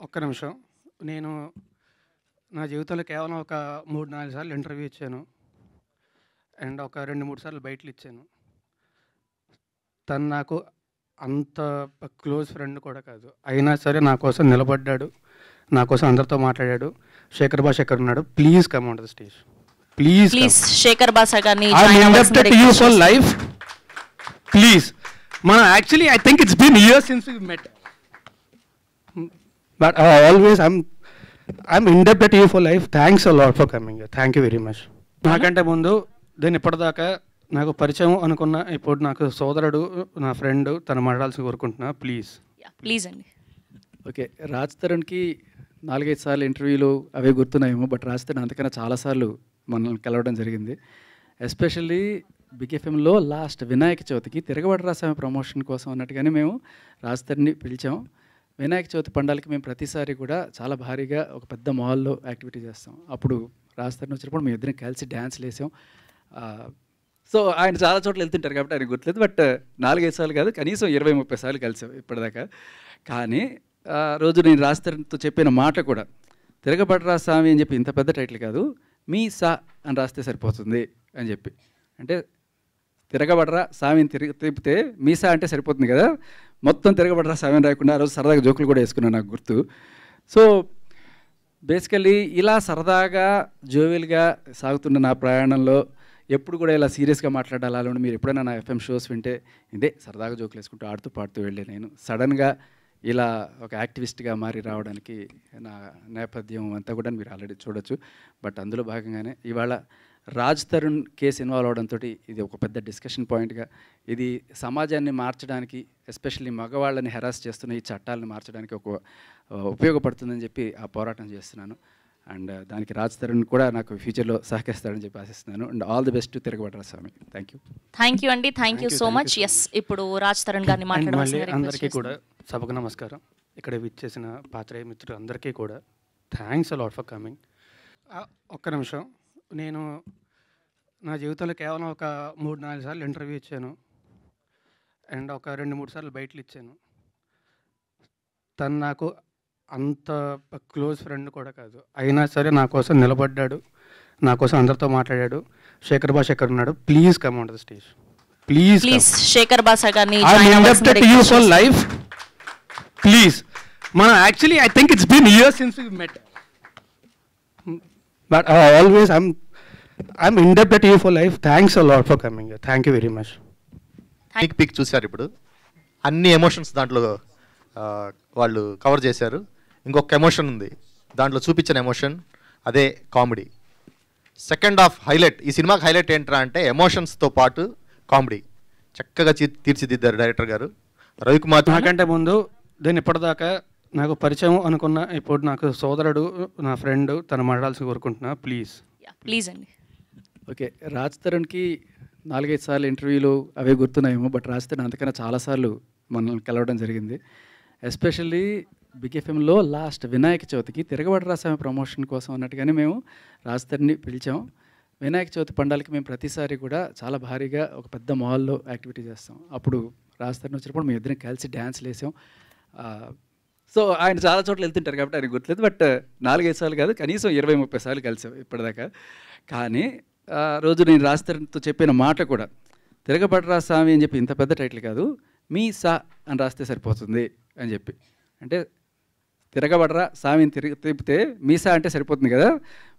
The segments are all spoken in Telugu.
ఒక్క నిమిషం. నేను నా జీవితంలో కేవలం ఒక 3, 4 సార్లు ఇంటర్వ్యూ ఇచ్చాను. అండ్ ఒక 2, 3 సార్లు బయటలిచ్చాను. తను నాకు అంత క్లోజ్ ఫ్రెండ్ కూడా కాదు. అయినా సరే నా కోసం నిలబడ్డాడు. నా కోసం అందరితో మాట్లాడాడు. శేఖర్ భాష ఎక్కడ ఉన్నాడు? Please come on the stage. Please Shekhar Basha గారిని I'm indebted to you for life. Please. మనం actually I think it's been years since we met. But always I'm indebted to you for life. Thanks a lot for coming. Thank you very much. నాకంటే ముందు దీన్ని ఇప్పటిదాకా నాకు పరిచయం అనుకున్న ఇప్పుడు నాకు సోదరుడు, నా ఫ్రెండ్, తను మాట్లాడాల్సి కోరుకుంటున్నా. ప్లీజ్ అండి. ఓకే, రాజ్ తరుణ్కి 4-5 సార్లు ఇంటర్వ్యూలు అవే గుర్తున్నాయేమో, బట్ రాజ్ తరుణ్ అంతకన్నా చాలాసార్లు మనల్ని కలవడం జరిగింది. ఎస్పెషల్లీ బిగ్ ఎఫ్ఎంలో లాస్ట్ వినాయక చవితికి తిరగబడి రాసామే ప్రమోషన్ కోసం అన్నట్టుగానే మేము రాజ్ తరుణ్ని పిలిచాం. వినాయక చవితి పండాలకి మేము ప్రతిసారి కూడా చాలా భారీగా ఒక పెద్ద మాల్లో యాక్టివిటీ చేస్తాం. అప్పుడు రాజ్ తరుణ్ వచ్చినప్పుడు మేము ఇద్దరం కలిసి డ్యాన్స్లు వేసాం. సో ఆయన చాలా చోట్ల వెళ్తుంటారు కాబట్టి ఆయన గుర్తులేదు, బట్ 4-5 సార్లు కాదు, కనీసం 20-30 సార్లు కలిసాం ఇప్పటిదాకా. కానీ రోజు నేను రాజ్ తరుణ్తో చెప్పిన మాట కూడా, తిరగబడరా స్వామి అని చెప్పి ఇంత పెద్ద టైటిల్ కాదు, మీ సా అని రాస్తే సరిపోతుంది అని చెప్పి. అంటే తిరగబడరా స్వామిని తిప్పితే మీసా అంటే సరిపోతుంది కదా, మొత్తం తిరగబడరా స్వామి అని రాయకుండా ఆ రోజు సరదాగా జోకులు కూడా వేసుకున్నాను, నాకు గుర్తు. సో బేసికలీ ఇలా సరదాగా జోవెల్గా సాగుతున్న నా ప్రయాణంలో ఎప్పుడు కూడా ఇలా సీరియస్గా మాట్లాడాలని మీరు ఎప్పుడైనా నా ఎఫ్ఎం షోస్ వింటే ఇదే సరదాగా జోకులు వేసుకుంటూ ఆడుతూ పాడుతూ వెళ్ళే నేను సడన్గా ఇలా ఒక యాక్టివిస్ట్గా మారి రావడానికి నా నేపథ్యం అంతా కూడా మీరు ఆల్రెడీ చూడొచ్చు. బట్ అందులో భాగంగానే ఇవాళ రాజ్ తరుణ్ కేసు ఇన్వాల్వ్ అవడంతో ఇది ఒక పెద్ద డిస్కషన్ పాయింట్గా, ఇది సమాజాన్ని మార్చడానికి, ఎస్పెషల్లీ మగవాళ్ళని హెరాస్ చేస్తున్న ఈ చట్టాలను మార్చడానికి ఒక ఉపయోగపడుతుందని చెప్పి ఆ పోరాటం చేస్తున్నాను. అండ్ దానికి రాజ్ తరుణ్ కూడా నాకు ఫ్యూచర్లో సహకరిస్తాడని చెప్పి ఆశిస్తున్నాను. And all the best Tiragabadara Swami. Thank you అండి. Thank you so much. Yes, ఇప్పుడు రాజ్ తరుణ్ గారిని మాట్లాడవలసిందిగా అందరికీ కూడా సభకు నమస్కారం. ఇక్కడ విచ్చేసిన పాత్రేయ మిత్రులు అందరికీ కూడా thanks a lot for coming. ఒక్క నిమిషం. నేను నా జీవితంలో కేవలం ఒక 3, 4 సార్లు ఇంటర్వ్యూ ఇచ్చాను. అండ్ ఒక 2, 3 సార్లు బయటలిచ్చాను. తను నాకు అంత క్లోజ్ ఫ్రెండ్ కూడా కాదు. అయినా సరే నా కోసం నిలబడ్డాడు. నా కోసం అందరితో మాట్లాడాడు. శేఖర్ భాష ఎక్కడ ఉన్నాడు? Please come on the stage. Please Shekhar Basha గారిని I'm indebted to you for life. Please. మనం actually I think it's been years since we met. But always I'm indebted to you for life. Thanks a lot for coming. Thank you very much. Pic చూశారు, ఇప్పుడు అన్ని ఎమోషన్స్ దాంట్లో వాళ్ళు కవర్ చేశారు. ఇంకొక ఎమోషన్ ఉంది దాంట్లో చూపించిన ఎమోషన్, అదే కామెడీ. సెకండ్ హాఫ్ హైలైట్, ఈ సినిమాకి హైలైట్ ఏంట్రా అంటే ఎమోషన్స్తో పాటు కామెడీ చక్కగా తీర్చిదిద్దారు డైరెక్టర్ గారు రవికుమార్. నాకంటే ముందు దీన్ని ఇప్పటిదాకా నాకు పరిచయం అనుకున్న ఇప్పుడు నాకు సోదరుడు, నా ఫ్రెండ్, తను మాట్లాడాల్సి కోరుకుంటున్నా. ప్లీజ్ అండి. ఓకే, రాజ్ తరుణ్కి 4-5 సార్లు ఇంటర్వ్యూలు అవే గుర్తున్నాయేమో, బట్ రాజ్ తరుణ్ అంతకన్నా చాలాసార్లు మనల్ని కలవడం జరిగింది. ఎస్పెషల్లీ బిగ్ ఎఫ్ఎంలో లాస్ట్ వినాయక చవితికి తిరగబడి రాసామే ప్రమోషన్ కోసం అన్నట్టుగానే మేము రాజ్ తరుణ్ని పిలిచాం. వినాయక చవితి పండాలకి మేము ప్రతిసారి కూడా చాలా భారీగా ఒక పెద్ద మాల్లో యాక్టివిటీ చేస్తాం. అప్పుడు రాజ్ తరుణ్ వచ్చినప్పుడు మేము ఇద్దరం కలిసి డ్యాన్స్లు వేసాం. సో ఆయన చాలా చోట్ల వెళ్తుంటారు కాబట్టి ఆయన గుర్తులేదు, బట్ 4-5 సార్లు కాదు, కనీసం 20-30 సార్లు కలిసాం ఇప్పటిదాకా. కానీ రోజు నేను రాజ్ తరుణ్తో చెప్పిన మాట కూడా, తిరగబడరా స్వామి అని చెప్పి ఇంత పెద్ద టైటిల్ కాదు, మీ సా అని రాస్తే సరిపోతుంది అని చెప్పి. అంటే తిరగబడరా స్వామిని తిప్పితే మీసా అంటే సరిపోతుంది కదా,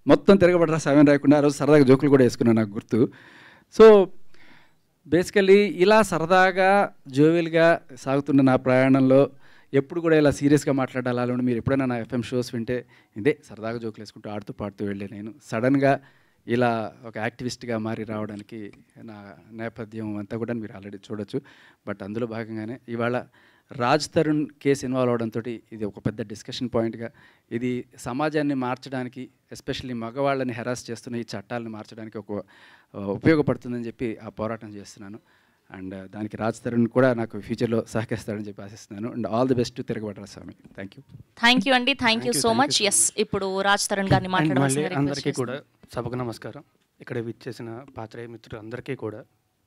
మొత్తం తిరగబడరా స్వామి అని రాయకుండా ఆ రోజు సరదాగా జోకులు కూడా వేసుకున్నాను, నాకు గుర్తు. సో బేసికలీ ఇలా సరదాగా జోవెల్గా సాగుతున్న నా ప్రయాణంలో ఎప్పుడు కూడా ఇలా సీరియస్గా మాట్లాడాలని మీరు ఎప్పుడైనా నా ఎఫ్ఎం షోస్ వింటే ఇదే సరదాగా జోకులు వేసుకుంటూ ఆడుతూ పాడుతూ వెళ్ళే నేను సడన్గా ఇలా ఒక యాక్టివిస్ట్గా మారి రావడానికి నా నేపథ్యం అంతా కూడా మీరు ఆల్రెడీ చూడొచ్చు. బట్ అందులో భాగంగానే ఇవాళ రాజ్ తరుణ్ కేసు ఇన్వాల్వ్ అవడంతో ఇది ఒక పెద్ద డిస్కషన్ పాయింట్గా, ఇది సమాజాన్ని మార్చడానికి, ఎస్పెషల్లీ మగవాళ్ళని హెరాస్ చేస్తున్న ఈ చట్టాలను మార్చడానికి ఒక ఉపయోగపడుతుందని చెప్పి ఆ పోరాటం చేస్తున్నాను. అండ్ దానికి రాజ్ తరుణ్ కూడా నాకు ఫ్యూచర్లో సహకరిస్తాడని చెప్పి ఆశిస్తున్నాను. And all the best Tiragabadara Swami. Thank you అండి. Thank you so much. Yes, ఇప్పుడు రాజ్ తరుణ్ గారిని మాట్లాడవలసిందిగా అందరికీ కూడా సభకు నమస్కారం. ఇక్కడ విచ్చేసిన పాత్రేయ మిత్రులు అందరికీ కూడా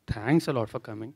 thanks a lot for coming.